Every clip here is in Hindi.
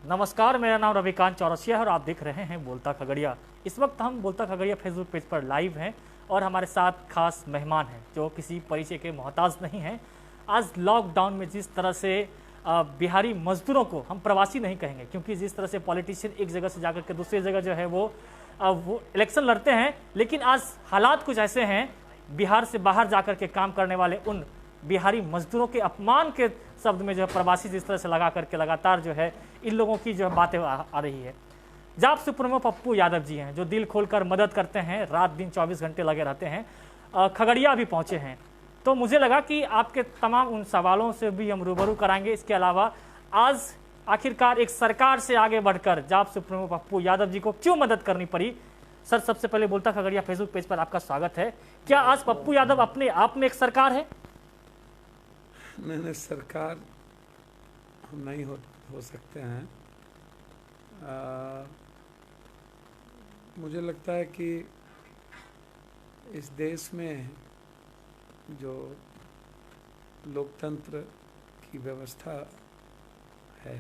नमस्कार, मेरा नाम रविकांत चौरसिया है और आप देख रहे हैं बोलता खगड़िया। इस वक्त हम बोलता खगड़िया फेसबुक पेज पर लाइव हैं और हमारे साथ खास मेहमान हैं जो किसी परिचय के मोहताज नहीं हैं। आज लॉकडाउन में जिस तरह से बिहारी मजदूरों को, हम प्रवासी नहीं कहेंगे क्योंकि जिस तरह से पॉलिटिशियन एक जगह से जाकर के दूसरी जगह जो है वो इलेक्शन लड़ते हैं, लेकिन आज हालात कुछ ऐसे हैं, बिहार से बाहर जाकर के काम करने वाले उन बिहारी मजदूरों के अपमान के शब्द में जो है प्रवासी जिस तरह से लगा करके लगातार जो है इन लोगों की जो है बातें आ रही है। जाप सुप्रीमो पप्पू यादव जी हैं जो दिल खोलकर मदद करते हैं, रात दिन 24 घंटे लगे रहते हैं। खगड़िया भी पहुंचे हैं, तो मुझे लगा कि आपके तमाम उन सवालों से भी हम रूबरू कराएंगे। इसके अलावा आज आखिरकार एक सरकार से आगे बढ़कर जाप सुप्रीमो पप्पू यादव जी को क्यों मदद करनी पड़ी। सर, सबसे पहले बोलता खगड़िया फेसबुक पेज पर आपका स्वागत है। क्या आज पप्पू यादव अपने आप में एक सरकार है? नहीं, सरकार हम नहीं हो सकते हैं। मुझे लगता है कि इस देश में जो लोकतंत्र की व्यवस्था है,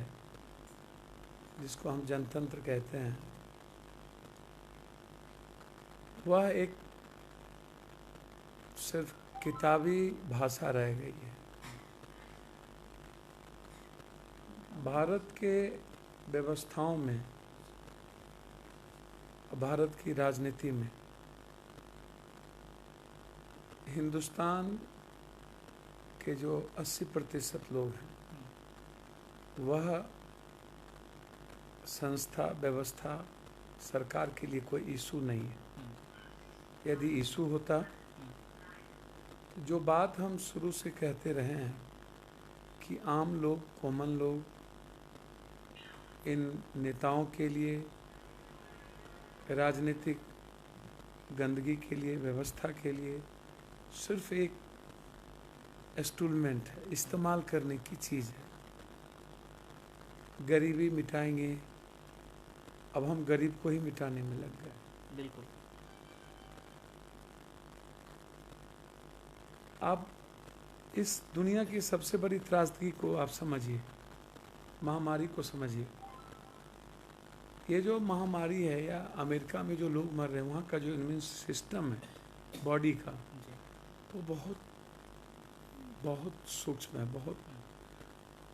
जिसको हम जनतंत्र कहते हैं, वह एक सिर्फ किताबी भाषा रह गई है। भारत के व्यवस्थाओं में, भारत की राजनीति में हिंदुस्तान के जो 80% लोग हैं, वह संस्था, व्यवस्था, सरकार के लिए कोई इशू नहीं है। यदि इशू होता तो जो बात हम शुरू से कहते रहे हैं कि आम लोग, कॉमन लोग इन नेताओं के लिए, राजनीतिक गंदगी के लिए, व्यवस्था के लिए सिर्फ एक इंस्ट्रूमेंट है, इस्तेमाल करने की चीज़ है। गरीबी मिटाएंगे, अब हम गरीब को ही मिटाने में लग गए। बिल्कुल। आप इस दुनिया की सबसे बड़ी त्रासदी को आप समझिए, महामारी को समझिए। ये जो महामारी है, या अमेरिका में जो लोग मर रहे हैं, वहाँ का जो इम्यून सिस्टम है बॉडी का, वो बहुत बहुत सूक्ष्म है, बहुत।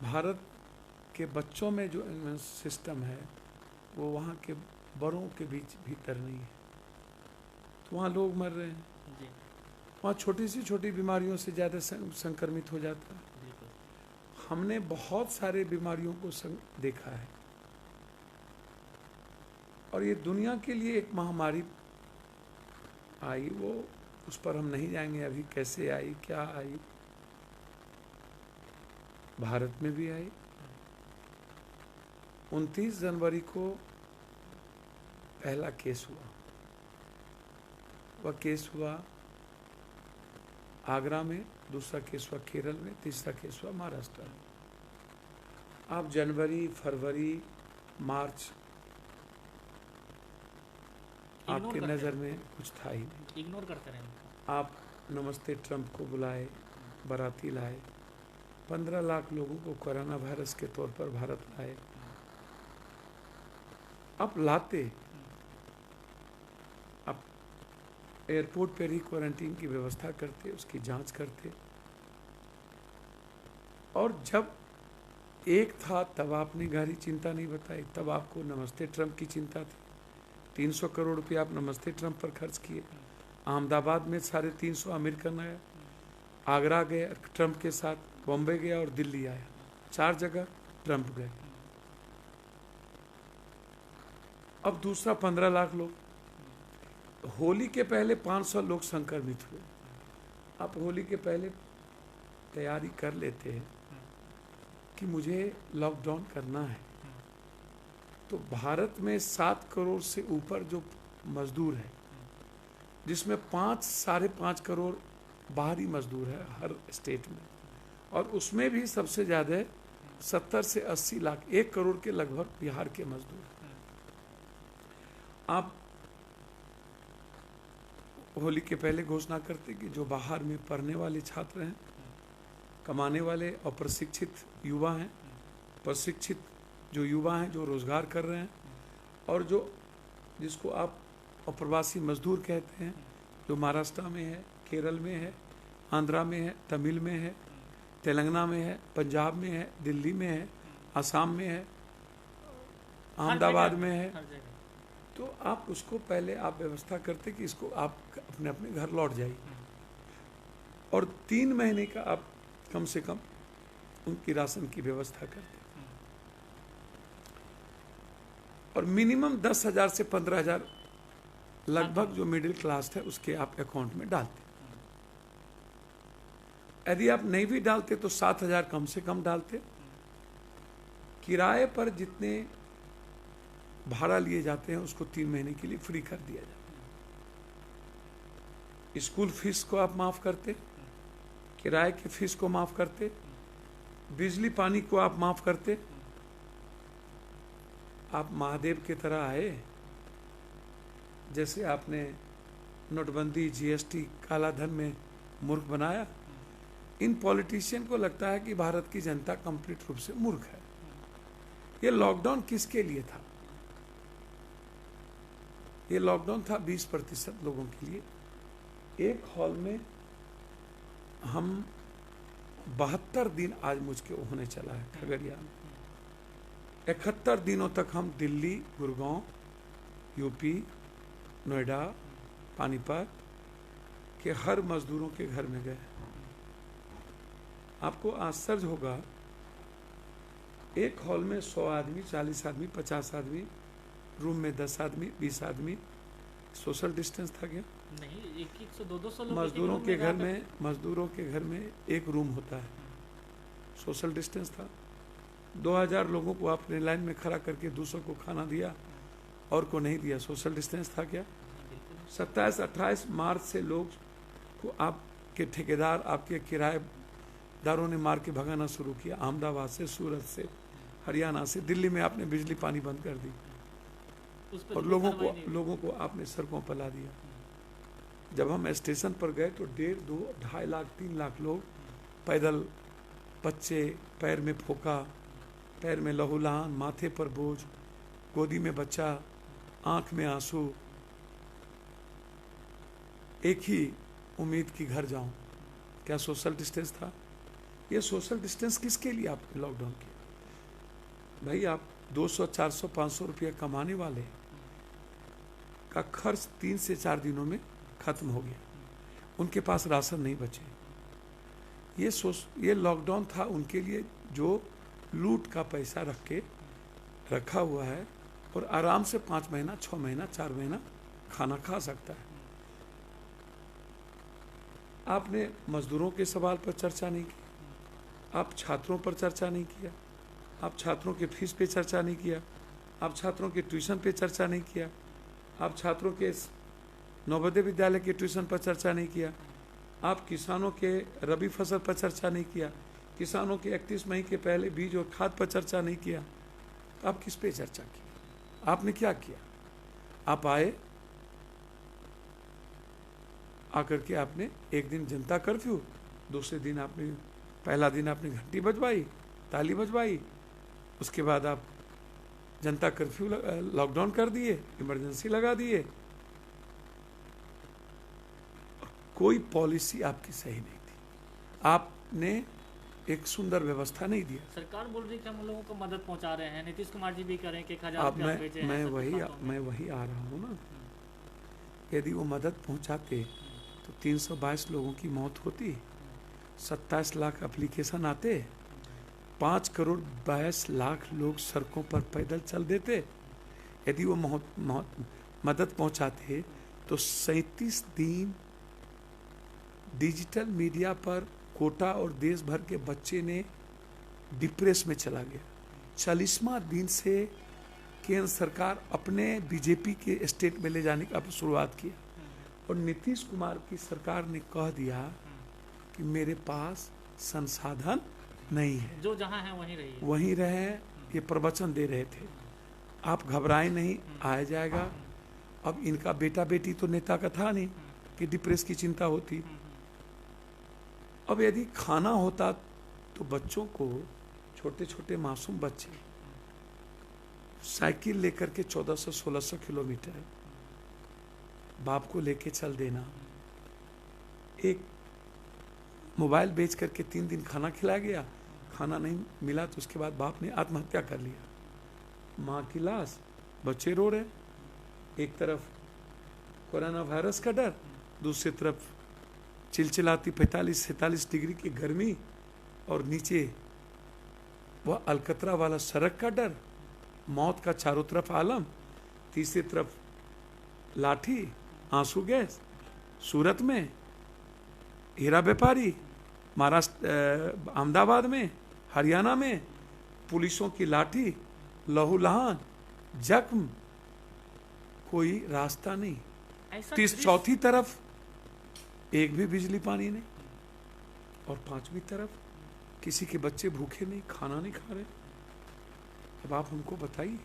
भारत के बच्चों में जो इम्यून सिस्टम है वो वहाँ के बड़ों के बीच भीतर नहीं है, तो वहाँ लोग मर रहे हैं। वहाँ छोटी सी छोटी बीमारियों से ज़्यादा संक्रमित हो जाता है। हमने बहुत सारे बीमारियों को देखा है और ये दुनिया के लिए एक महामारी आई, वो उस पर हम नहीं जाएंगे अभी, कैसे आई, क्या आई। भारत में भी आई। 29 जनवरी को पहला केस हुआ। वह केस हुआ आगरा में, दूसरा केस हुआ केरल में, तीसरा केस हुआ महाराष्ट्र में। आप जनवरी, फरवरी, मार्च आपके नज़र में कुछ था ही नहीं, इग्नोर करते रहे। आप नमस्ते ट्रंप को बुलाए, बाराती लाए, 15 लाख लोगों को कोरोना वायरस के तौर पर भारत लाए। आप लाते, आप एयरपोर्ट पर ही क्वारंटीन की व्यवस्था करते, उसकी जांच करते। और जब एक था तब आपने गहरी चिंता नहीं बताई, तब आपको नमस्ते ट्रंप की चिंता थी। 300 करोड़ रुपया आप नमस्ते ट्रंप पर खर्च किए। अहमदाबाद में 350 अमेरिकन आया, आगरा गए ट्रंप के साथ, बॉम्बे गया और दिल्ली आया, 4 जगह ट्रंप गए। अब दूसरा 15 लाख लोग। होली के पहले 500 लोग संक्रमित हुए। आप होली के पहले तैयारी कर लेते हैं कि मुझे लॉकडाउन करना है, तो भारत में 7 करोड़ से ऊपर जो मजदूर है, जिसमें 5-5.5 करोड़ बाहरी मजदूर है हर स्टेट में, और उसमें भी सबसे ज़्यादा 70 से 80 लाख, 1 करोड़ के लगभग बिहार के मजदूर। आप होली के पहले घोषणा करते कि जो बाहर में पढ़ने वाले छात्र हैं, कमाने वाले और प्रशिक्षित युवा हैं, प्रशिक्षित जो युवा हैं, जो रोज़गार कर रहे हैं, और जो जिसको आप अप्रवासी मजदूर कहते हैं, जो महाराष्ट्र में है, केरल में है, आंध्रा में है, तमिल में है, तेलंगाना में है, पंजाब में है, दिल्ली में है, असम में है, अहमदाबाद में है। तो आप उसको पहले आप व्यवस्था करते कि इसको आप अपने अपने घर लौट जाइए, और 3 महीने का आप कम से कम उनकी राशन की व्यवस्था करते, और मिनिमम 10,000 से 15,000 लगभग जो मिडिल क्लास है उसके आप अकाउंट में डालते। यदि आप नहीं भी डालते तो 7,000 कम से कम डालते। किराए पर जितने भाड़ा लिए जाते हैं उसको 3 महीने के लिए फ्री कर दिया जाता। स्कूल फीस को आप माफ करते, किराए की फीस को माफ करते, बिजली पानी को आप माफ करते। आप महादेव की तरह आए, जैसे आपने नोटबंदी, जीएसटी, काला धन में मूर्ख बनाया। इन पॉलिटिशियन को लगता है कि भारत की जनता कंप्लीट रूप से मूर्ख है। ये लॉकडाउन किसके लिए था? ये लॉकडाउन था 20% लोगों के लिए। एक हॉल में हम 72 दिन आज मुझके होने चला है खगड़िया में। 71 दिनों तक हम दिल्ली, गुड़गांव, यूपी, नोएडा, पानीपत के हर मजदूरों के घर में गए। आपको आश्चर्य होगा, एक हॉल में 100 आदमी, 40 आदमी, 50 आदमी, रूम में 10 आदमी, 20 आदमी, सोशल डिस्टेंस था क्या? नहीं, 100 200 लोग मजदूरों के घर में एक रूम होता है, सोशल डिस्टेंस था। 2000 लोगों को आपने लाइन में खड़ा करके 200 को खाना दिया और को नहीं दिया, सोशल डिस्टेंस था क्या? 27-28 मार्च से लोग को आपके ठेकेदार, आपके किराएदारों ने मार के भगाना शुरू किया। अहमदाबाद से, सूरत से, हरियाणा से, दिल्ली में आपने बिजली पानी बंद कर दी और लोगों को आपने सड़कों पर ला दिया। जब हम स्टेशन पर गए तो 1.5, 2, 2.5 लाख, 3 लाख लोग पैदल, बच्चे, पैर में फोका, पैर में लहूलहान, माथे पर बोझ, गोदी में बच्चा, आंख में आंसू, एक ही उम्मीद की घर जाऊं। क्या सोशल डिस्टेंस था? ये सोशल डिस्टेंस किसके लिए आपने लॉकडाउन किया? भाई, आप 200, 400, 500 रुपया कमाने वाले का खर्च 3 से 4 दिनों में खत्म हो गया। उनके पास राशन नहीं बचे। ये लॉकडाउन था उनके लिए जो लूट का पैसा रखा हुआ है और आराम से 5 महीना, 6 महीना, 4 महीना खाना खा सकता है। आपने मजदूरों के सवाल पर चर्चा नहीं की, आप छात्रों पर चर्चा नहीं किया, आप छात्रों के फीस पे चर्चा नहीं किया, आप छात्रों के ट्यूशन पे चर्चा नहीं किया, आप छात्रों के नवोदय विद्यालय के ट्यूशन पर चर्चा नहीं किया, आप किसानों के रबी फसल पर चर्चा नहीं किया, किसानों के 31 मई के पहले बीज और खाद पर चर्चा नहीं किया। आप किस पे चर्चा की? आपने क्या किया? आप आए, आकर के आपने एक दिन जनता कर्फ्यू, दूसरे दिन आपने, पहला दिन आपने घंटी बजवाई, ताली बजवाई, उसके बाद आप जनता कर्फ्यू लॉकडाउन कर दिए, इमरजेंसी लगा दिए। कोई पॉलिसी आपकी सही नहीं थी, आपने एक सुंदर व्यवस्था नहीं दिया। सरकार बोल रही है कि हम लोगों को मदद पहुंचा रहे हैं, नीतीश कुमार जी भी कह रहे हैं कि 1000 अब भेजे हैं मैं सबके वही आ रहा हूँ ना। यदि वो मदद पहुंचाते तो 322 लोगों की मौत होती, 27 लाख एप्लीकेशन आते, 5 करोड़ 22 लाख लोग सड़कों पर पैदल चल देते। यदि वो मदद पहुंचाते तो 37 दिन डिजिटल मीडिया पर कोटा और देश भर के बच्चे ने डिप्रेस में चला गया। 40वां दिन से केंद्र सरकार अपने बीजेपी के स्टेट में ले जाने का शुरुआत किया और नीतीश कुमार की सरकार ने कह दिया कि मेरे पास संसाधन नहीं है, जो जहां है वहीं रहे। ये प्रवचन दे रहे थे, आप घबराएं नहीं, आया जाएगा। अब इनका बेटा बेटी तो नेता का था नहीं कि डिप्रेस की चिंता होती। अब यदि खाना होता तो बच्चों को, छोटे छोटे मासूम बच्चे साइकिल लेकर के 1400-1600 किलोमीटर बाप को लेके चल देना, एक मोबाइल बेच करके 3 दिन खाना खिलाया गया, खाना नहीं मिला तो उसके बाद बाप ने आत्महत्या कर लिया। माँ की लाश, बच्चे रो रहे, एक तरफ कोरोना वायरस का डर, दूसरी तरफ चिलचिलाती 45-47 डिग्री की गर्मी और नीचे वह अलकतरा वाला सड़क का डर, मौत का चारों तरफ आलम, तीसरी तरफ लाठी, आंसू गैस, सूरत में हीरा व्यापारी, महाराष्ट्र अहमदाबाद में, हरियाणा में पुलिसों की लाठी, लहूलुहान, जख्म, कोई रास्ता नहीं। चौथी तरफ एक भी बिजली पानी नहीं, और पांचवी तरफ किसी के बच्चे भूखे नहीं, खाना नहीं खा रहे। अब आप हमको बताइए,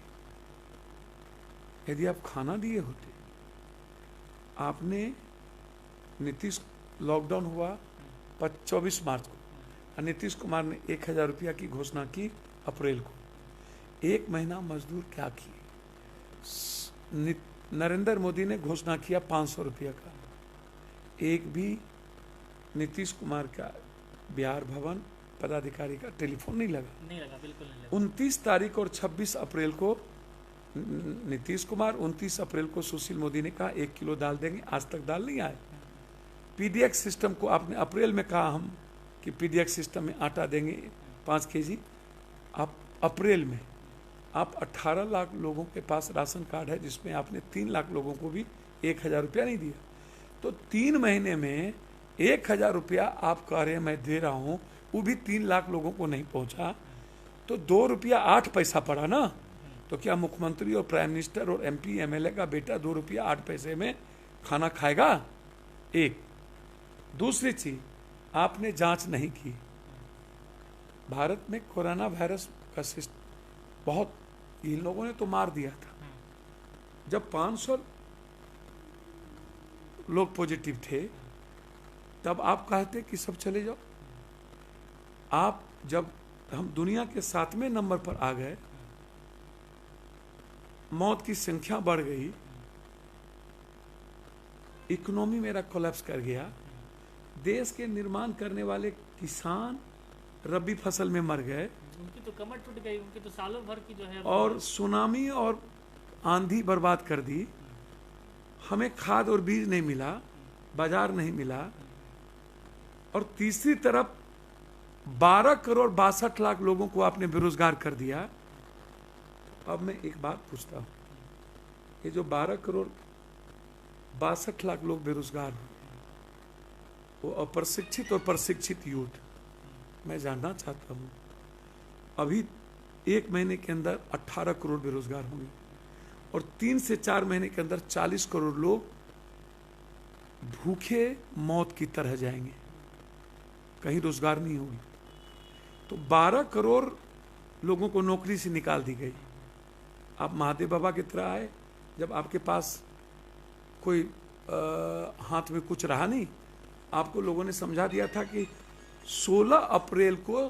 यदि आप खाना दिए होते, आपने नीतीश, लॉकडाउन हुआ 24 मार्च को, और नीतीश कुमार ने 1000 रुपया की घोषणा की अप्रैल को। एक महीना मजदूर क्या किए? नरेंद्र मोदी ने घोषणा किया 500 रुपया का, एक भी नीतीश कुमार का बिहार भवन पदाधिकारी का टेलीफोन नहीं लगा, बिल्कुल नहीं लगा। 29 तारीख और 26 अप्रैल को नीतीश कुमार, 29 अप्रैल को सुशील मोदी ने कहा 1 किलो दाल देंगे, आज तक दाल नहीं आए। पीडीएक्स सिस्टम को आपने अप्रैल में कहा हम कि पीडीएक्स सिस्टम में आटा देंगे 5 केजी, आप अप्रैल में आप 18 लाख लोगों के पास राशन कार्ड है, जिसमें आपने 3 लाख लोगों को भी 1000 रुपया नहीं दिया। तो 3 महीने में 1000 रुपया आप कह रहे हैं मैं दे रहा हूं, वो भी 3 लाख लोगों को नहीं पहुंचा, तो 2 रुपया 8 पैसा पड़ा ना। तो क्या मुख्यमंत्री और प्राइम मिनिस्टर और एमपी एमएलए का बेटा 2 रुपया 8 पैसे में खाना खाएगा? एक। दूसरी चीज, आपने जांच नहीं की। भारत में कोरोना वायरस का सिस्टम बहुत, इन लोगों ने तो मार दिया था। जब 500 लोग पॉजिटिव थे, तब आप कहते कि सब चले जाओ। आप जब हम दुनिया के 7वें नंबर पर आ गए, मौत की संख्या बढ़ गई, इकोनॉमी मेरा कोलैप्स कर गया, देश के निर्माण करने वाले किसान रबी फसल में मर गए, उनकी तो कमर टूट गई, उनकी तो सालों भर की जो है, और सुनामी और आंधी बर्बाद कर दी। हमें खाद और बीज नहीं मिला, बाजार नहीं मिला, और तीसरी तरफ 12 करोड़ 62 लाख लोगों को आपने बेरोजगार कर दिया। अब मैं एक बात पूछता हूं, ये जो 12 करोड़ 62 लाख लोग बेरोजगार हो, वो अप्रशिक्षित और प्रशिक्षित यूथ, मैं जानना चाहता हूं, अभी 1 महीने के अंदर 18 करोड़ बेरोजगार होंगे, और 3 से 4 महीने के अंदर 40 करोड़ लोग भूखे मौत की तरह जाएंगे, कहीं रोजगार नहीं होगी। तो 12 करोड़ लोगों को नौकरी से निकाल दी गई। आप महादेव बाबा की तरह आए, जब आपके पास कोई हाथ में कुछ रहा नहीं, आपको लोगों ने समझा दिया था कि 16 अप्रैल को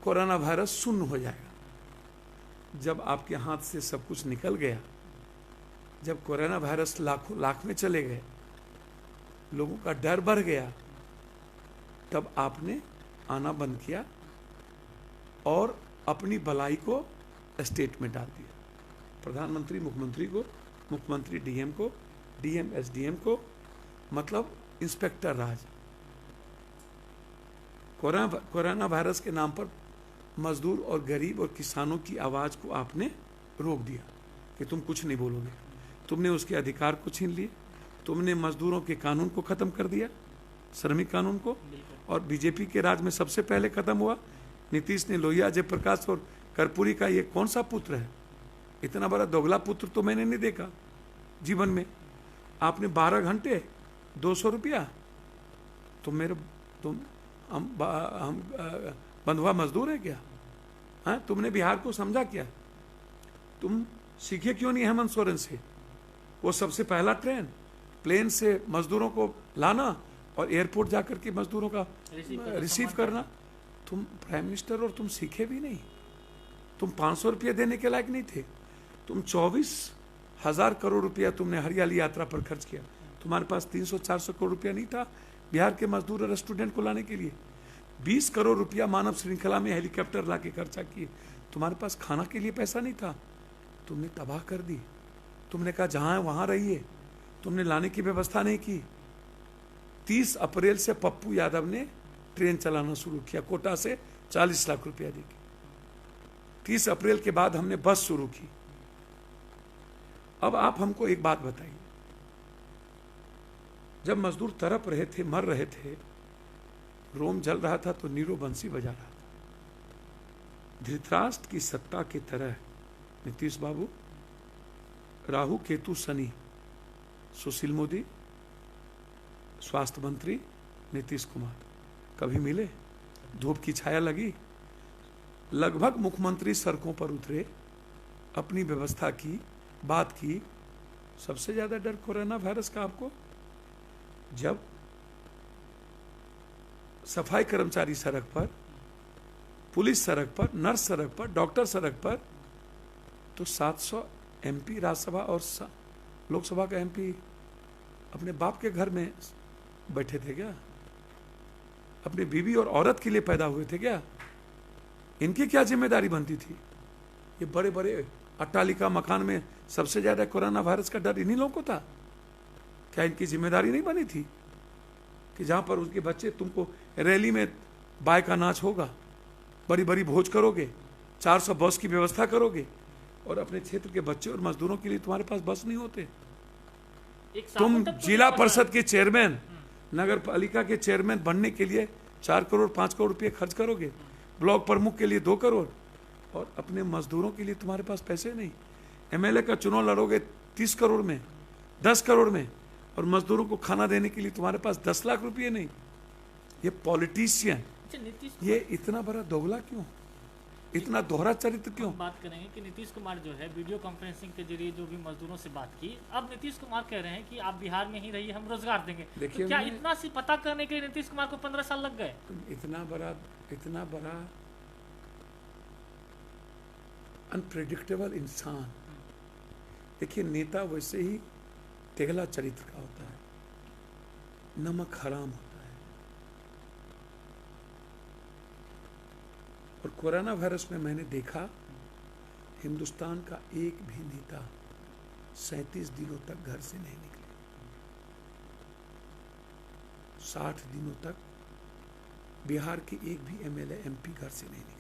कोरोना वायरस शून्य हो जाएगा। जब आपके हाथ से सब कुछ निकल गया, जब कोरोना वायरस लाखों लाख में चले गए, लोगों का डर बढ़ गया, तब आपने आना बंद किया और अपनी भलाई को स्टेट में डाल दिया। प्रधानमंत्री मुख्यमंत्री को, मुख्यमंत्री डीएम को, डीएम एसडीएम को, मतलब इंस्पेक्टर राज। कोरोना वायरस के नाम पर मजदूर और गरीब और किसानों की आवाज को आपने रोक दिया कि तुम कुछ नहीं बोलोगे। तुमने उसके अधिकार को छीन लिए, तुमने मजदूरों के कानून को खत्म कर दिया, श्रमिक कानून को। और बीजेपी के राज में सबसे पहले खत्म हुआ। नीतीश ने लोहिया जयप्रकाश और कर्पूरी का ये कौन सा पुत्र है? इतना बड़ा दोगला पुत्र तो मैंने नहीं देखा जीवन में। आपने 12 घंटे 200 रुपया, हम बंधुआ मजदूर है क्या? हाँ, तुमने बिहार को समझा क्या? तुम सीखे क्यों नहीं हेमंत सोरेन से? वो सबसे पहला ट्रेन प्लेन से मजदूरों को लाना और एयरपोर्ट जाकर के मजदूरों का रिसीव करना। तुम प्राइम मिनिस्टर और तुम सीखे भी नहीं। तुम 500 रुपया देने के लायक नहीं थे। तुम 24,000 करोड़ रुपया तुमने हरियाली यात्रा पर खर्च किया। तुम्हारे पास 300-400 करोड़ रुपया नहीं था बिहार के मजदूर और स्टूडेंट को लाने के लिए। 20 करोड़ रुपया मानव श्रृंखला में हेलीकॉप्टर ला के खर्चा किए। तुम्हारे पास खाना के लिए पैसा नहीं था, तुमने तबाह कर दी। तुमने कहा जहां है वहां रहिए, तुमने लाने की व्यवस्था नहीं की। 30 अप्रैल से पप्पू यादव ने ट्रेन चलाना शुरू किया कोटा से 40 लाख रुपया देके। 30 अप्रैल के बाद हमने बस शुरू की। अब आप हमको एक बात बताइए, जब मजदूर तड़प रहे थे, मर रहे थे, रोम जल रहा था, तो नीरो बंसी बजा रहा था। धृतराष्ट्र की सत्ता की तरह नीतीश बाबू, राहु केतु शनि, सुशील मोदी, स्वास्थ्य मंत्री नीतीश कुमार कभी मिले? धूप की छाया लगी? लगभग मुख्यमंत्री सड़कों पर उतरे, अपनी व्यवस्था की, बात की। सबसे ज्यादा डर कोरोना वायरस का आपको, जब सफाई कर्मचारी सड़क पर, पुलिस सड़क पर, नर्स सड़क पर, डॉक्टर सड़क पर, तो 700 एमपी राज्यसभा और लोकसभा का एमपी अपने बाप के घर में बैठे थे क्या? अपने बीवी और औरत के लिए पैदा हुए थे क्या? इनकी क्या जिम्मेदारी बनती थी? ये बड़े बड़े अट्टालिका मकान में सबसे ज्यादा कोरोना वायरस का डर इन्हीं लोगों को था क्या? इनकी जिम्मेदारी नहीं बनी थी कि जहां पर उनके बच्चे, तुमको रैली में बाय का नाच होगा, बड़ी बड़ी भोज करोगे, 400 बस की व्यवस्था करोगे, और अपने क्षेत्र के बच्चे और मजदूरों के लिए तुम्हारे पास बस नहीं होते। तुम जिला परिषद के चेयरमैन, नगर पालिका के चेयरमैन बनने के लिए 4 करोड़ 5 करोड़ रुपए खर्च करोगे, ब्लॉक प्रमुख के लिए 2 करोड़, और अपने मजदूरों के लिए तुम्हारे पास पैसे नहीं। एमएलए का चुनाव लड़ोगे 30 करोड़ में, 10 करोड़ में, और मजदूरों को खाना देने के लिए तुम्हारे पास 10 लाख रुपए नहीं। ये पॉलिटिशियन, ये इतना बड़ा दोगला क्यों, इतना दोहरा चरित्र क्यों? बात करेंगे कि नीतीश कुमार जो है वीडियो कॉन्फ्रेंसिंग के जरिए जो भी मजदूरों से बात की, अब नीतीश कुमार कह रहे हैं कि आप बिहार में ही रहिए, हम रोजगार देंगे। तो क्या इतना सी पता करने के लिए नीतीश कुमार को 15 साल लग गए? इतना बड़ा अनप्रेडिक्टेबल इंसान। देखिए, नेता वैसे ही तेगला चरित्र का होता है, नमक हराम होता है। और कोरोना वायरस में मैंने देखा, हिंदुस्तान का एक भी नेता 37 दिनों तक घर से नहीं निकले। 60 दिनों तक बिहार के एक भी एमएलए एमपी घर से नहीं निकला।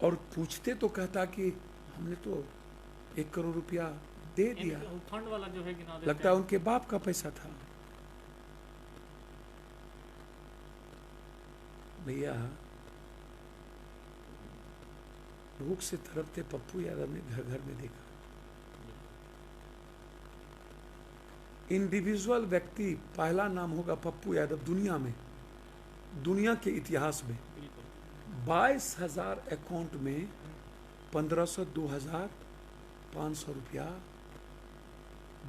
और पूछते तो कहता कि हमने तो 1 करोड़ रुपया दे दिया, फंड वाला जो है गिना देते लगता है उनके बाप का पैसा था। भैया, भूख से तड़पते पप्पू यादव ने घर घर में देखा। इंडिविजुअल व्यक्ति, पहला नाम होगा पप्पू यादव दुनिया में, दुनिया के इतिहास में। 22,000 अकाउंट में 1500, 2000, 500 रुपया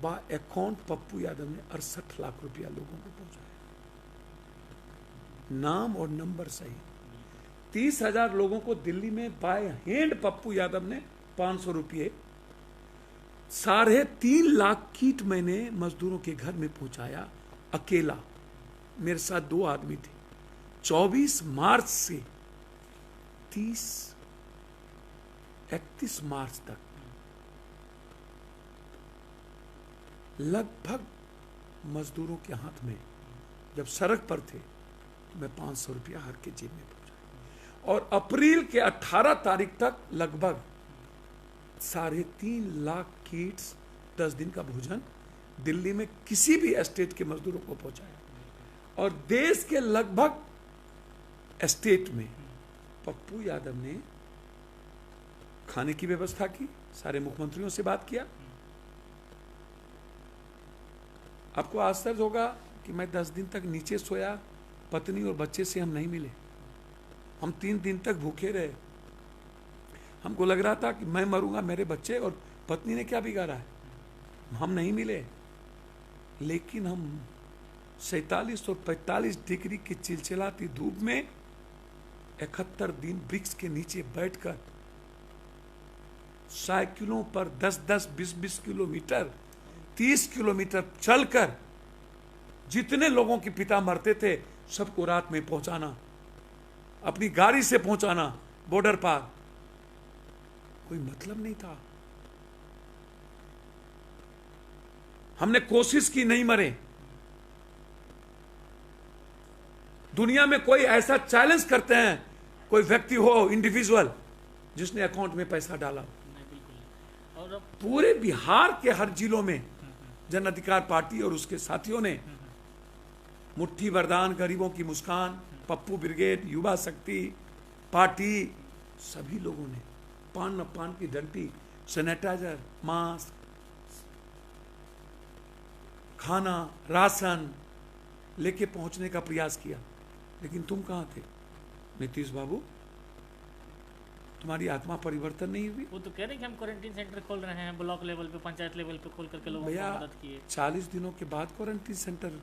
बा अकाउंट पप्पू यादव ने 68 लाख रुपया लोगों को पहुंचाया, नाम और नंबर सही। 30,000 लोगों को दिल्ली में बाय हैंड पप्पू यादव ने 500 रुपये, 3.5 लाख किट मैंने मजदूरों के घर में पहुंचाया अकेला। मेरे साथ 2 आदमी थे। 24 मार्च से 31 मार्च तक लगभग मजदूरों के हाथ में, जब सड़क पर थे, तो मैं 500 रुपया हर के जेब में पहुंचाया। और अप्रैल के 18 तारीख तक लगभग 3.5 लाख किट्स, 10 दिन का भोजन दिल्ली में किसी भी स्टेट के मजदूरों को पहुंचाया। और देश के लगभग स्टेट में पप्पू यादव ने खाने की व्यवस्था की, सारे मुख्यमंत्रियों से बात किया। आपको आश्चर्य होगा कि मैं 10 दिन तक नीचे सोया, पत्नी और बच्चे से हम नहीं मिले। हम 3 दिन तक भूखे रहे। हमको लग रहा था कि मैं मरूंगा, मेरे बच्चे और पत्नी ने क्या बिगाड़ा है। हम नहीं मिले, लेकिन हम 47 और 45 डिग्री की चिलचिलाती धूप में 71 दिन वृक्ष के नीचे बैठकर साइकिलों पर 10-10, 20-20 किलोमीटर, 30 किलोमीटर चलकर जितने लोगों के पिता मरते थे सबको रात में पहुंचाना, अपनी गाड़ी से पहुंचाना बॉर्डर पार। कोई मतलब नहीं था। हमने कोशिश की, नहीं मरे। दुनिया में कोई ऐसा चैलेंज करते हैं, कोई व्यक्ति हो, इंडिविजुअल, जिसने अकाउंट में पैसा डाला। और पूरे बिहार के हर जिलों में जन अधिकार पार्टी और उसके साथियों ने मुट्ठी वरदान, गरीबों की मुस्कान, पप्पू ब्रिगेड, युवा शक्ति पार्टी, सभी लोगों ने पान की डंडी, सैनिटाइजर, मास्क, खाना, राशन लेके पहुंचने का प्रयास किया। लेकिन तुम कहां थे नीतीश बाबू? तुम्हारी आत्मा परिवर्तन नहीं हुई? वो तो कह रहे हैं कि हम क्वारंटीन सेंटर खोल रहे हैं, ब्लॉक लेवल पे, पंचायत लेवल पे खोल करके लोगों भैया को मदद किए। 40 दिनों के बाद क्वारंटीन सेंटर,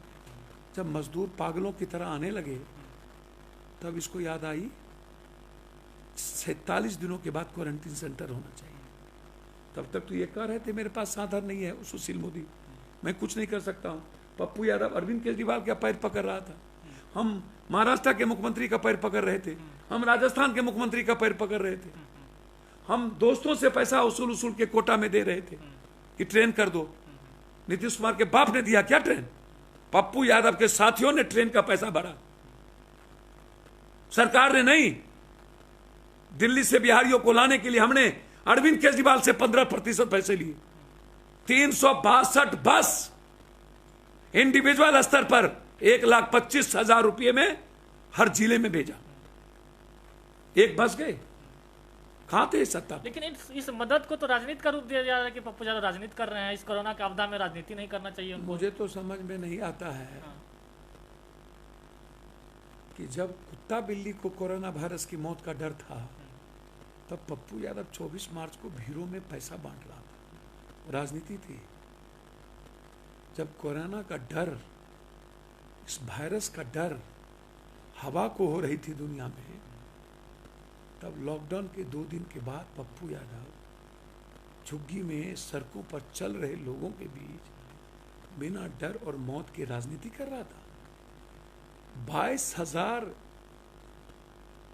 जब मजदूर पागलों की तरह आने लगे तब इसको याद आई 47 दिनों के बाद क्वारंटीन सेंटर होना चाहिए। तब तक तो ये कह रहे थे मेरे पास साधन नहीं है, सुशील मोदी, मैं कुछ नहीं कर सकता हूं। पप्पू यादव अरविंद केजरीवाल का पैर पकड़ रहा था, हम महाराष्ट्र के मुख्यमंत्री का पैर पकड़ रहे थे, हम राजस्थान के मुख्यमंत्री का पैर पकड़ रहे थे, हम दोस्तों से पैसा उसूल के कोटा में दे रहे थे कि ट्रेन कर दो। नीतीश कुमार के बाप ने दिया क्या ट्रेन? पप्पू यादव के साथियों ने ट्रेन का पैसा भरा, सरकार ने नहीं। दिल्ली से बिहारियों को लाने के लिए हमने अरविंद केजरीवाल से 15% पैसे लिए। 362 बस इंडिविजुअल स्तर पर 1,25,000 रुपये में हर जिले में भेजा। एक बस गए, कहां थे सत्ता? लेकिन इस मदद को तो राजनीति का रूप दिया जा रहा है कि पप्पू यादव राजनीति कर रहे हैं। इस कोरोना के आपदा में राजनीति नहीं करना चाहिए उनको। मुझे तो समझ में नहीं आता है कि जब कुत्ता बिल्ली को कोरोना वायरस की मौत का डर था, तब पप्पू यादव 24 मार्च को भीड़ों में पैसा बांट रहा था। राजनीति थी। जब कोरोना का डर, इस वायरस का डर हवा को हो रही थी दुनिया में, तब लॉकडाउन के 2 दिन के बाद पप्पू यादव झुग्गी में सड़कों पर चल रहे लोगों के बीच बिना डर और मौत के राजनीति कर रहा था। 22,000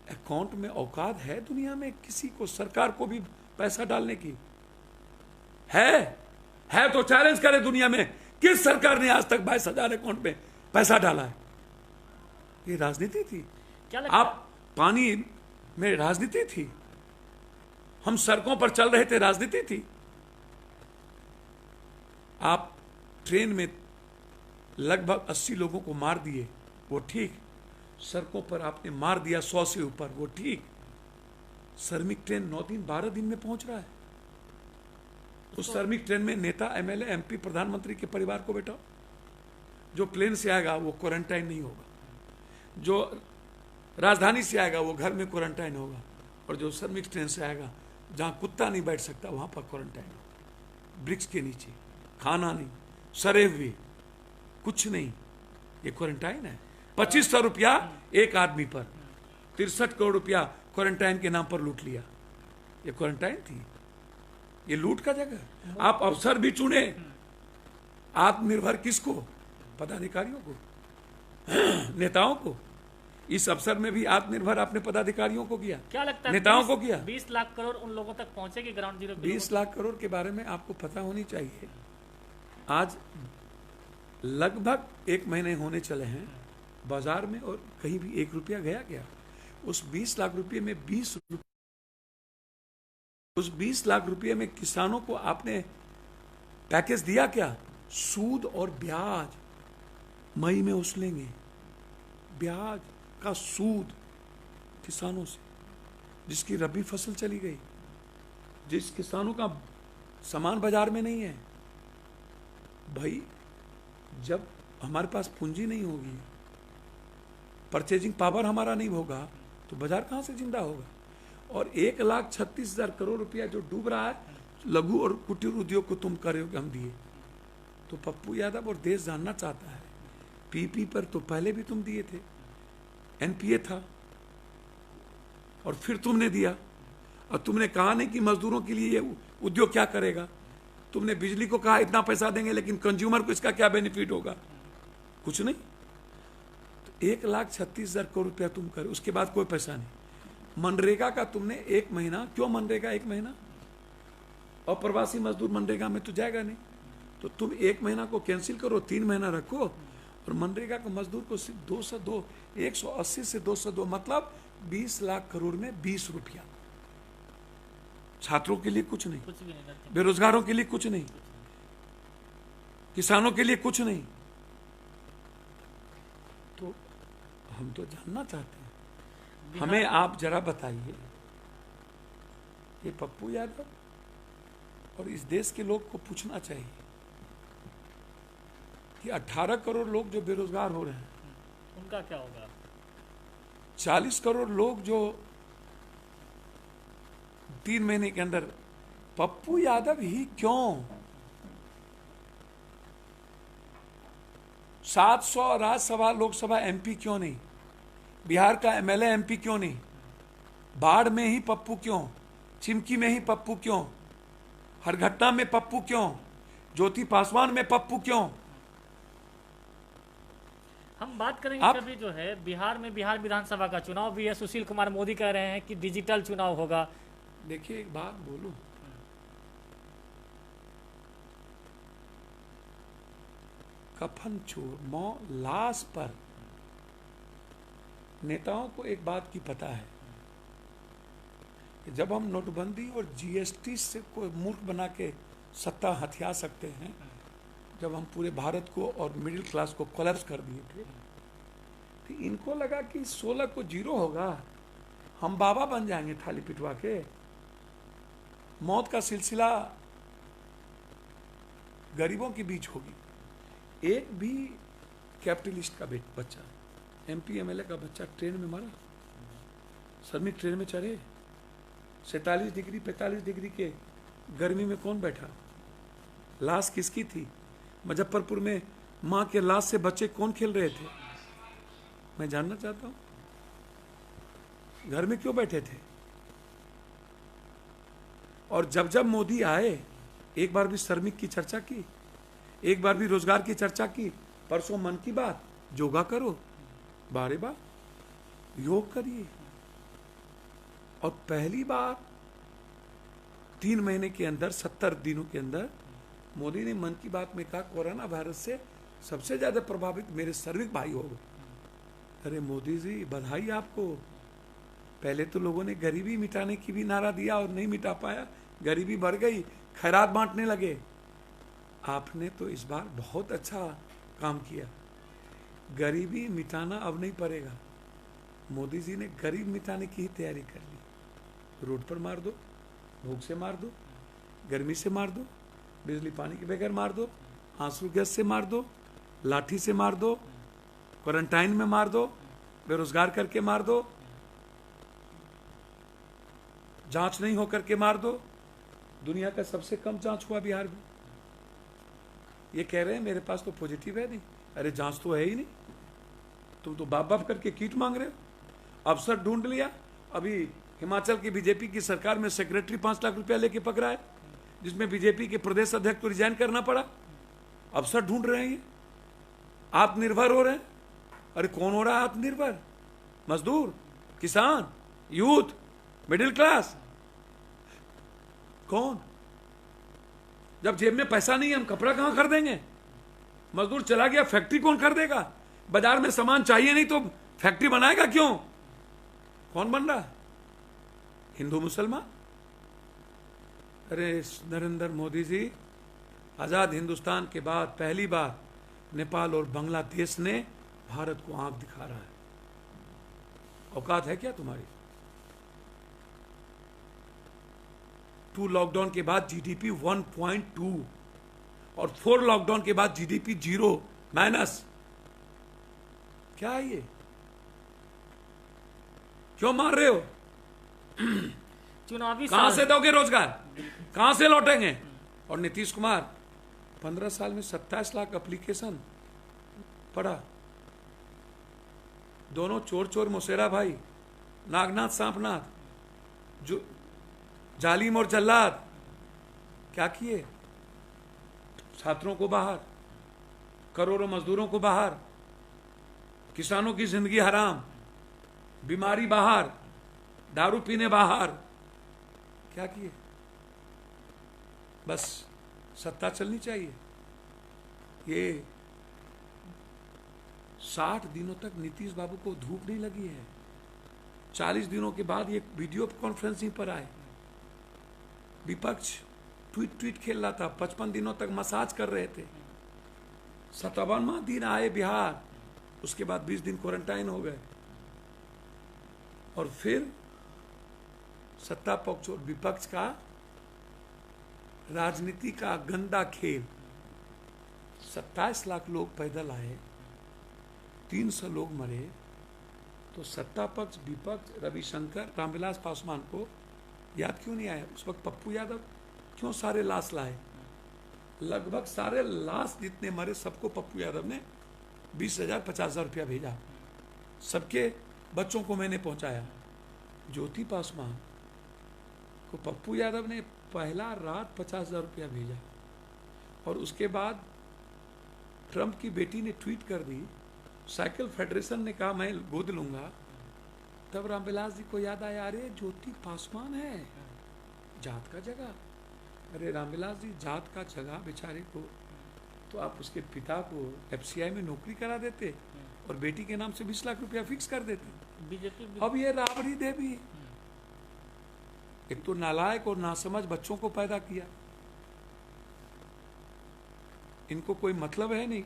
अकाउंट में औकात है दुनिया में किसी को, सरकार को भी पैसा डालने की? है तो चैलेंज करे दुनिया में, किस सरकार ने आज तक 22,000 अकाउंट में पैसा डाला है? ये राजनीति थी। क्या लगता आप पानी में राजनीति थी, हम सड़कों पर चल रहे थे, राजनीति थी। आप ट्रेन में लगभग 80 लोगों को मार दिए, वो ठीक। सड़कों पर आपने मार दिया 100 से ऊपर, वो ठीक। श्रमिक ट्रेन 9 दिन 12 दिन में पहुंच रहा है। उस श्रमिक ट्रेन में नेता, एमएलए, एमपी, प्रधानमंत्री के परिवार को बैठाओ। जो प्लेन से आएगा वो क्वारंटाइन नहीं होगा, जो राजधानी से आएगा वो घर में क्वारंटाइन होगा, और जो श्रमिक ट्रेन से आएगा जहां कुत्ता नहीं बैठ सकता वहां पर क्वारंटाइन होगा। वृक्ष के नीचे, खाना नहीं, सरे हुए, कुछ नहीं, ये क्वारंटाइन है। 2500 रुपया एक आदमी पर, 63 करोड़ रुपया क्वारंटाइन के नाम पर लूट लिया। ये क्वारंटाइन थी? ये लूट का जगह। आप अफसर भी चुने, आत्मनिर्भर किसको? पदाधिकारियों को, नेताओं को। इस अवसर में भी आत्मनिर्भर आपने पदाधिकारियों को किया, क्या लगता है नेताओं को किया। 20 लाख करोड़ उन लोगों तक पहुंचेगी ग्राउंड जीरो? 20 लाख करोड़ के बारे में आपको पता होनी चाहिए। आज लगभग 1 महीने होने चले हैं बाजार में, और कहीं भी 1 रुपया गया क्या? उस 20 लाख रुपये में 20 लाख रुपये में किसानों को आपने पैकेज दिया क्या? सूद और ब्याज मई में उछलेंगे, ब्याज का सूद किसानों से, जिसकी रबी फसल चली गई, जिस किसानों का सामान बाजार में नहीं है। भाई जब हमारे पास पूंजी नहीं होगी, परचेजिंग पावर हमारा नहीं होगा, तो बाजार कहां से जिंदा होगा? और 1,36,000 करोड़ रुपया जो डूब रहा है, लघु और कुटीर उद्योग को तुम करे हो कि हम दिए। तो पप्पू यादव और देश जानना चाहता है, पीपी पर तो पहले भी तुम दिए थे, एनपीए था, और फिर तुमने दिया, और तुमने कहा नहीं कि मजदूरों के लिए ये उद्योग क्या करेगा। तुमने बिजली को कहा इतना पैसा देंगे, लेकिन कंज्यूमर को इसका क्या बेनिफिट होगा? कुछ नहीं। तो 1,36,000 करोड़ रुपया तुम करे, उसके बाद कोई पैसा नहीं। मनरेगा का तुमने 1 महीना, क्यों मनरेगा 1 महीना? और प्रवासी मजदूर मनरेगा में तो जाएगा नहीं, तो तुम 1 महीना को कैंसिल करो, 3 महीना रखो, और मनरेगा का मजदूर को सिर्फ 202, 180 से 202, मतलब 20 लाख करोड़ में 20 रुपया। छात्रों के लिए कुछ नहीं, कुछ भी नहीं करते। बेरोजगारों के लिए कुछ नहीं, किसानों के लिए कुछ नहीं। तो हम तो जानना चाहते हैं, हमें आप जरा बताइए, ये पप्पू यादव और इस देश के लोग को पूछना चाहिए कि 18 करोड़ लोग जो बेरोजगार हो रहे हैं, उनका क्या होगा? 40 करोड़ लोग जो 3 महीने के अंदर, पप्पू यादव ही क्यों? 700 राज्यसभा लोकसभा एमपी क्यों नहीं? बिहार का एमएलए एमपी क्यों नहीं? बाढ़ में ही पप्पू क्यों? चिमकी में ही पप्पू क्यों? हरघट्टा में पप्पू क्यों? ज्योति पासवान में पप्पू क्यों? हम बात करेंगे कभी जो है बिहार में, बिहार विधानसभा का चुनाव भी है। सुशील कुमार मोदी कह रहे हैं कि डिजिटल चुनाव होगा। देखिए एक बात बोलूं, कफन चोर लाश पर नेताओं को एक बात की पता है कि जब हम नोटबंदी और जीएसटी से कोई मूर्ख बना के सत्ता हथिया सकते हैं, जब हम पूरे भारत को और मिडिल क्लास को कोलैप्स कर दिए थे, तो इनको लगा कि 16 को 0 होगा, हम बाबा बन जाएंगे थाली पिटवा के। मौत का सिलसिला गरीबों के बीच होगी। एक भी कैपिटलिस्ट का बच्चा, एमपी एमएलए का बच्चा ट्रेन में मरा, श्रमिक ट्रेन में चढ़े, 47 डिग्री 45 डिग्री के गर्मी में कौन बैठा? लाश किसकी थी? मुजफ्फरपुर में मां के लाश से बच्चे कौन खेल रहे थे? मैं जानना चाहता हूं, घर में क्यों बैठे थे? और जब जब मोदी आए, एक बार भी श्रमिक की चर्चा की, एक बार भी रोजगार की चर्चा की? परसों मन की बात, योगा करो, बारे बार योग करिए। और पहली बार 3 महीने के अंदर, 70 दिनों के अंदर मोदी ने मन की बात में कहा कोरोना वायरस से सबसे ज्यादा प्रभावित मेरे श्रमिक भाई हो गए। अरे मोदी जी बधाई आपको। पहले तो लोगों ने गरीबी मिटाने की भी नारा दिया और नहीं मिटा पाया, गरीबी बढ़ गई, खैरात बांटने लगे। आपने तो इस बार बहुत अच्छा काम किया। गरीबी मिटाना अब नहीं पड़ेगा, मोदी जी ने गरीब मिटाने की ही तैयारी कर ली। रोड पर मार दो, भूख से मार दो, गर्मी से मार दो, बिजली पानी के बगैर मार दो, आंसू गैस से मार दो, लाठी से मार दो, क्वारंटाइन में मार दो, बेरोजगार करके मार दो, जांच नहीं होकर के मार दो। दुनिया का सबसे कम जांच हुआ बिहार में। ये कह रहे हैं मेरे पास तो पॉजिटिव है नहीं। अरे जांच तो है ही नहीं, तुम तो बाप बाप करके किट मांग रहे हो। अफसर ढूंढ लिया, अभी हिमाचल की बीजेपी की सरकार में सेक्रेटरी 5 लाख रुपया लेके पकड़ा है, जिसमें बीजेपी के प्रदेश अध्यक्ष को रिजाइन करना पड़ा। अफसर ढूंढ रहे हैं, ये आत्मनिर्भर हो रहे हैं। अरे कौन हो रहा है आत्मनिर्भर? मजदूर, किसान, यूथ, मिडिल क्लास। कौन? जब जेब में पैसा नहीं है, हम कपड़ा कहां खरीदेंगे? मजदूर चला गया, फैक्ट्री कौन खरीदेगा? बाजार में सामान चाहिए नहीं तो फैक्ट्री बनाएगा क्यों? कौन बन रहा है? हिंदू मुसलमान। अरे नरेंद्र मोदी जी, आजाद हिंदुस्तान के बाद पहली बार नेपाल और बांग्लादेश ने भारत को आंख दिखा रहा है। औकात है क्या तुम्हारी? 2 लॉकडाउन के बाद जीडीपी 1.2 और 4 लॉकडाउन के बाद जीडीपी 0 माइनस। क्या है ये? क्यों मार रहे हो? चुनावी कहां से दोगे रोजगार? कहां से लौटेंगे? और नीतीश कुमार 15 साल में 27 लाख एप्लीकेशन पड़ा। दोनों चोर चोर मुसेरा भाई, नागनाथ सांपनाथ, जो जालिम और जल्लाद क्या किए? छात्रों को बाहर, करोड़ों मजदूरों को बाहर, किसानों की जिंदगी हराम, बीमारी बाहर, दारू पीने बाहर, क्या किए? बस सत्ता चलनी चाहिए। ये 60 दिनों तक नीतीश बाबू को धूप नहीं लगी है। 40 दिनों के बाद ये वीडियो कॉन्फ्रेंसिंग पर आए। विपक्ष ट्वीट खेल रहा था, 55 दिनों तक मसाज कर रहे थे। 57वां दिन आए बिहार, उसके बाद 20 दिन क्वारंटाइन हो गए। और फिर सत्ता पक्ष और विपक्ष का राजनीति का गंदा खेल। 27 लाख लोग पैदल आए, 300 लोग मरे, तो सत्ता पक्ष, विपक्ष, रविशंकर, रामविलास पासवान को याद क्यों नहीं आया? उस वक्त पप्पू यादव क्यों सारे लाश लाए? लगभग सारे लाश जितने मरे सबको पप्पू यादव ने 20,000 50,000 रुपया भेजा। सबके बच्चों को मैंने पहुंचाया। ज्योति पासवान को पप्पू यादव ने पहला रात 50,000 रुपया भेजा। और उसके बाद ट्रंप की बेटी ने ट्वीट कर दी, साइकिल फेडरेशन ने कहा मैं गोद लूंगा। तब रामविलास जी को याद आया, अरे ज्योति पासवान है, जात का जगह। अरे रामविलास जी, जात का जगह बेचारे को तो आप उसके पिता को FCI में नौकरी करा देते और बेटी के नाम से 20 लाख रुपया फिक्स कर देते। बीजेपी अब ये राबड़ी देवी, एक तो नालायक और नासमझ बच्चों को पैदा किया। इनको कोई मतलब है नहीं।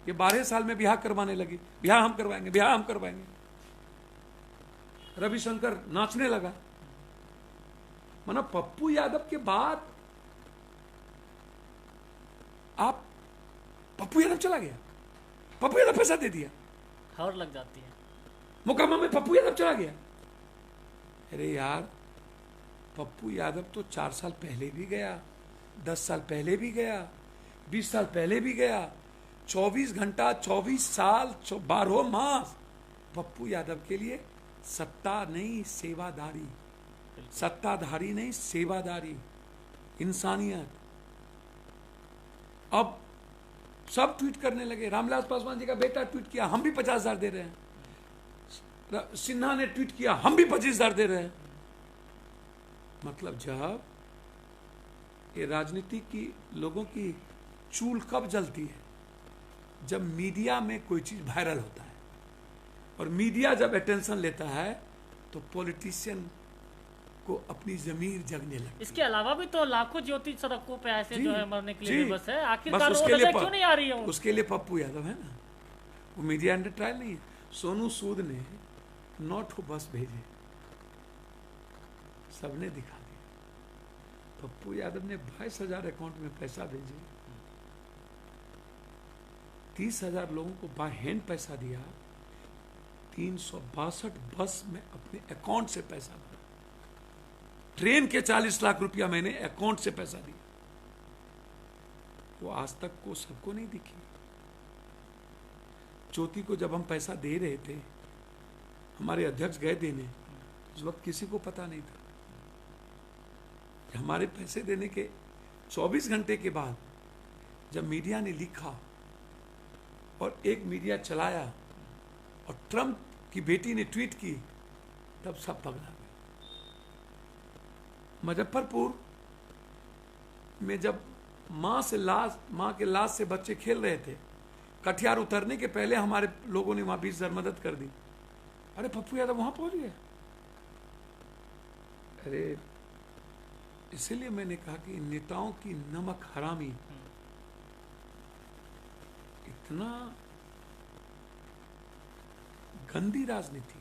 ये 12 साल में ब्याह करवाने लगी, ब्याह हम करवाएंगे, ब्याह हम करवाएंगे। रविशंकर नाचने लगा। माना पप्पू यादव के बाद आप, पप्पू यादव चला गया, पप्पू यादव पैसा दे दिया, खबर लग जाती है। मुकम्मा में पप्पू यादव चला गया। अरे यार, पप्पू यादव तो 4 साल पहले भी गया, 10 साल पहले भी गया, 20 साल पहले भी गया। 24 घंटा, 24 साल, 12 मास पप्पू यादव के लिए सत्ता नहीं सेवादारी, सत्ताधारी नहीं सेवादारी, इंसानियत। अब सब ट्वीट करने लगे। रामविलास पासवान जी का बेटा ट्वीट किया, हम भी 50,000 दे रहे हैं। सिन्हा ने ट्वीट किया, हम भी 25,000 दे रहे हैं। मतलब जब ये राजनीति की लोगों की चूल कब जलती है? जब मीडिया में कोई चीज वायरल होता है। और मीडिया जब अटेंशन लेता है तो पॉलिटिशियन को अपनी जमीर जगने लगती है। इसके अलावा भी तो लाखों ज्योति सड़कों पे ऐसे जो है मरने के लिए बस है। आखिरकार बस वो उसके लिए क्यों नहीं आ रही है? उसके लिए पप्पू यादव है ना, वो मीडिया अंडर ट्रायल नहीं है। सोनू सूद ने 9 ठो बस भेजे, सबने दिखा दिया। पप्पू यादव ने 22,000 अकाउंट में पैसा भेजे, 30,000 लोगों को बाय हैंड पैसा दिया, 362 बस में अपने अकाउंट से पैसा भरा। ट्रेन के 40 लाख रुपया मैंने अकाउंट से पैसा दिया। वो आज तक को सबको नहीं दिखी। ज्योति को जब हम पैसा दे रहे थे, हमारे अध्यक्ष गए देने, उस वक्त किसी को पता नहीं था। हमारे पैसे देने के 24 घंटे के बाद जब मीडिया ने लिखा और एक मीडिया चलाया और ट्रंप की बेटी ने ट्वीट की, तब सब पगला गए। मुजफ्फरपुर में जब मां के लाश से बच्चे खेल रहे थे, कटिहार उतरने के पहले हमारे लोगों ने वहां 20,000 मदद कर दी। अरे पप्पू यादव वहां पहुंच गया। अरे इसीलिए मैंने कहा कि नेताओं की नमक हरामी इतना गंदी राजनीति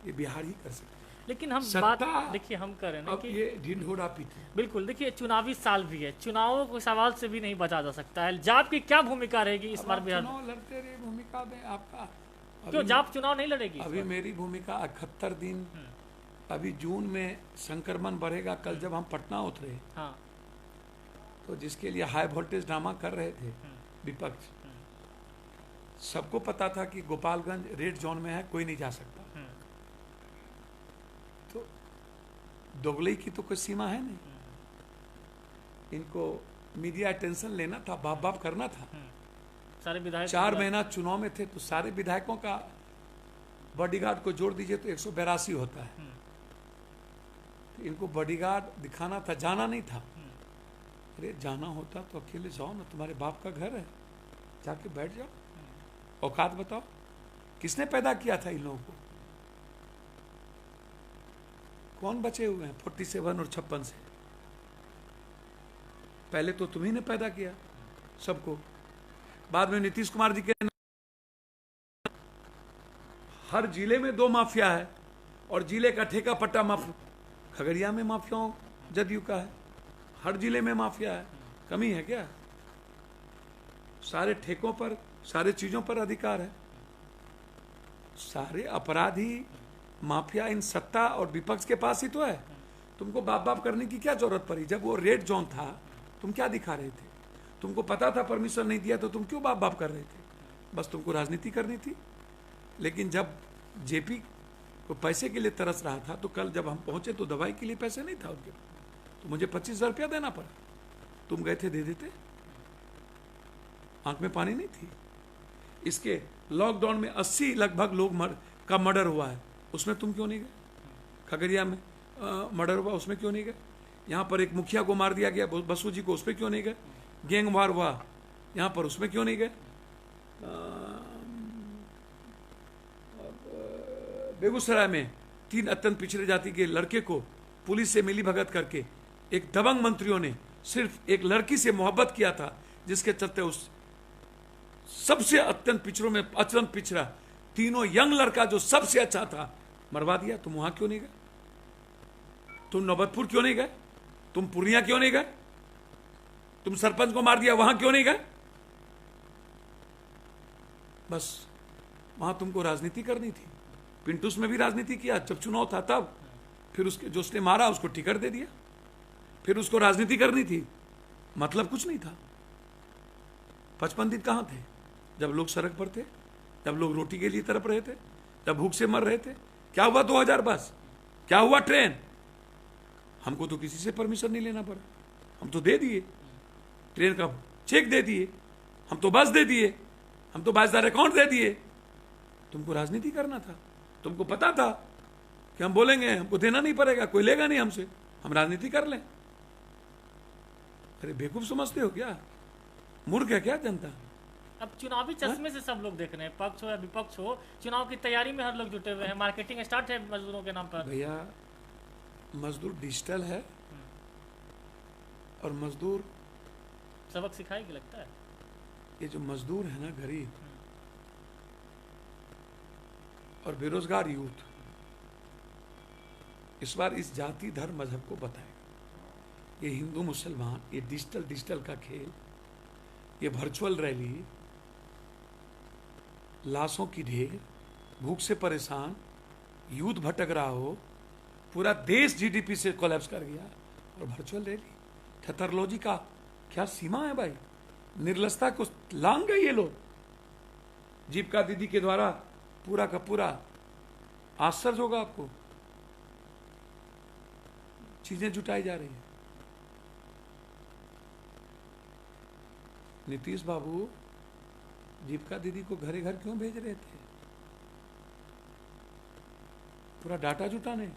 ये बिहार ही कर सकते। लेकिन हम बात देखिए हम कर रहे हैं अब कि ये ढिंढोरा पीटे। बिल्कुल, देखिए चुनावी साल भी है, चुनावों को सवाल से भी नहीं बचा जा सकता है। जाप की क्या भूमिका रहेगी इस बार बिहार में? चुनाव लड़ते रहे, भूमिका में आपका क्यों जाप चुनाव नहीं लड़ेगी? अभी मेरी भूमिका 71 दिन, अभी जून में संक्रमण बढ़ेगा। कल जब हम पटना उतरे, हाँ, तो जिसके लिए हाई वोल्टेज ड्रामा कर रहे थे विपक्ष, सबको पता था कि गोपालगंज रेड जोन में है, कोई नहीं जा सकता। तो दोगलई की तो कोई सीमा है नहीं। इनको मीडिया अटेंशन लेना था, बाप बाप करना था। सारे विधायक 4 महीना चुनाव में थे तो सारे विधायकों का बॉडीगार्ड को जोड़ दीजिए तो 182 होता है। तो इनको बॉडीगार्ड दिखाना था, जाना नहीं था। अरे जाना होता तो अकेले जाओ ना, तुम्हारे बाप का घर है, जाके बैठ जाओ। औकात बताओ, किसने पैदा किया था इन लोगों को? कौन बचे हुए हैं 47 और 56 से? पहले तो तुम्ही ने पैदा किया सबको, बाद में नीतीश कुमार जी के। हर जिले में 2 माफिया है और जिले का ठेका पट्टा माफिया। खगड़िया में माफियाओं जदयू का है, हर जिले में माफिया है। कमी है क्या? सारे ठेकों पर, सारे चीजों पर अधिकार है। सारे अपराधी माफिया इन सत्ता और विपक्ष के पास ही तो है। तुमको बाप बाप करने की क्या जरूरत पड़ी? जब वो रेड जोन था तुम क्या दिखा रहे थे? तुमको पता था परमिशन नहीं दिया तो तुम क्यों बाप बाप कर रहे थे? बस तुमको राजनीति करनी थी। लेकिन जब जेपी को पैसे के लिए तरस रहा था तो कल जब हम पहुंचे तो दवाई के लिए पैसे नहीं था उनके पास, तो मुझे 25,000 रुपया देना पड़ा। तुम गए थे, दे देते। आंख में पानी नहीं थी। इसके लॉकडाउन में 80 लगभग लोग का मर्डर हुआ है, उसमें तुम क्यों नहीं गए? खगड़िया में मर्डर हुआ, उसमें क्यों नहीं गए? यहाँ पर एक मुखिया को मार दिया गया बसु जी को, उस पर क्यों नहीं गए? गैंग वार हुआ यहाँ पर, उसमें क्यों नहीं गए? बेगूसराय में 3 अत्यंत पिछड़े जाति के लड़के को पुलिस से मिली भगत करके एक दबंग मंत्रियों ने सिर्फ एक लड़की से मोहब्बत किया था, जिसके चलते उस सबसे अत्यंत पिछड़ों में अत्यंत पिछड़ा तीनों यंग लड़का जो सबसे अच्छा था मरवा दिया। तुम वहां क्यों नहीं गए? तुम नौबतपुर क्यों नहीं गए? तुम पूर्णिया क्यों नहीं गए? तुम सरपंच को मार दिया, वहां क्यों नहीं गए? बस वहां तुमको राजनीति करनी थी। पिंटूस में भी राजनीति किया जब चुनाव था तब, फिर उसके जो उसने मारा उसको टिकट दे दिया, फिर उसको राजनीति करनी थी। मतलब कुछ नहीं था। 55 दिन कहां थे जब लोग सड़क पर थे, जब लोग रोटी के लिए तड़प रहे थे, जब भूख से मर रहे थे? क्या हुआ 2000 बस? क्या हुआ ट्रेन? हमको तो किसी से परमिशन नहीं लेना पड़ा, हम तो दे दिए। ट्रेन का चेक दे दिए, हम तो बस दे दिए, हम तो 22,000 अकाउंट दे दिए। तुमको राजनीति करना था, तुमको पता था कि हम बोलेंगे हमको देना नहीं पड़ेगा, कोई लेगा नहीं हमसे, हम राजनीति कर लें। अरे बेवकूफ समझते हो क्या? मूर्ख है क्या जनता? अब चुनावी चश्मे से सब लोग देख रहे हैं, पक्ष हो या विपक्ष हो, चुनाव की तैयारी में हर लोग जुटे हुए हैं। मार्केटिंग स्टार्ट है मजदूरों के नाम पर। भैया मजदूर डिजिटल है और मजदूर सबक सिखाएगी लगता है। ये जो मजदूर है ना, गरीब और बेरोजगार यूथ, इस बार इस जाति धर्म मजहब को बताएगा। ये हिंदू मुसलमान, ये डिजिटल का खेल, ये वर्चुअल रैली, लाशों की ढेर, भूख से परेशान, यूथ भटक रहा हो, पूरा देश जीडीपी से कोलैप्स कर गया, और वर्चुअल रैली। थेथरोलॉजी का क्या सीमा है भाई? निर्लजता को लांग गए ये लोग। जीविका दीदी के द्वारा पूरा का पूरा आश्चर्य होगा आपको, चीजें जुटाई जा रही है। नीतीश बाबू जीविका दीदी को घरे घर क्यों भेज रहे थे? पूरा डाटा जुटाने।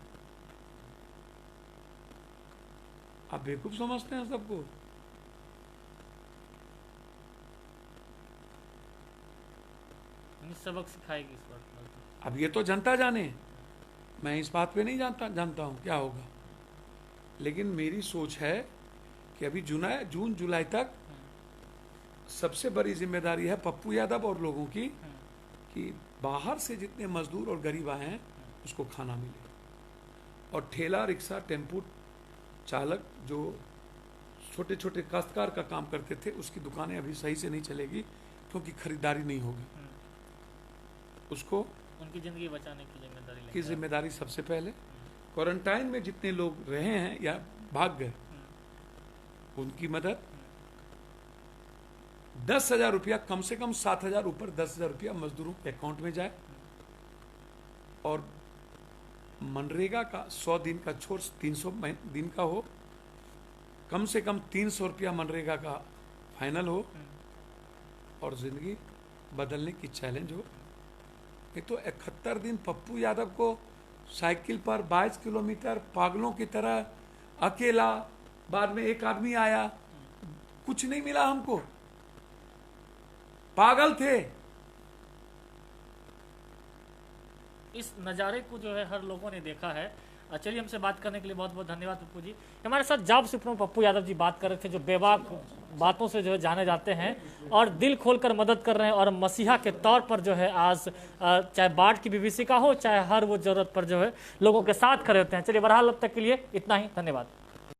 आप बेवकूफ समझते हैं सबको। सबक सिखाएगी इस बार। अब ये तो जनता जाने, मैं इस बात पे नहीं जानता हूं क्या होगा। लेकिन मेरी सोच है कि अभी जून जुलाई तक सबसे बड़ी जिम्मेदारी है पप्पू यादव और लोगों की, कि बाहर से जितने मजदूर और गरीब आए हैं उसको खाना मिले। और ठेला रिक्शा टेम्पू चालक जो छोटे छोटे काश्तकार का काम करते थे, उसकी दुकानें अभी सही से नहीं चलेगी क्योंकि खरीदारी नहीं होगी। उसको उनकी जिंदगी बचाने की जिम्मेदारी सबसे पहले। क्वारंटाइन में जितने लोग रहे हैं या भाग गए, उनकी मदद। 10,000 रुपया, कम से कम 7,000 ऊपर 10,000 रुपया मजदूरों के अकाउंट में जाए। और मनरेगा का 100 दिन का छोड़ 300 दिन का हो, कम से कम 300 रुपया मनरेगा का फाइनल हो और जिंदगी बदलने की चैलेंज हो। ये तो 71 दिन पप्पू यादव को साइकिल पर 22 किलोमीटर पागलों की तरह अकेला, बाद में एक आदमी आया, कुछ नहीं मिला हमको, पागल थे। इस नज़ारे को जो है हर लोगों ने देखा है। चलिए, हमसे बात करने के लिए बहुत बहुत धन्यवाद पप्पू जी। हमारे साथ जॉब सुप्रीमो पप्पू यादव जी बात कर रहे थे, जो बेबाक बातों से जो है जाने जाते हैं और दिल खोलकर मदद कर रहे हैं, और मसीहा के तौर पर जो है आज चाहे बाढ़ की विभीषिका हो, चाहे हर वो जरूरत पर जो है लोगों के साथ खड़े होते हैं। चलिए, बहरहाल अब तक के लिए इतना ही, धन्यवाद।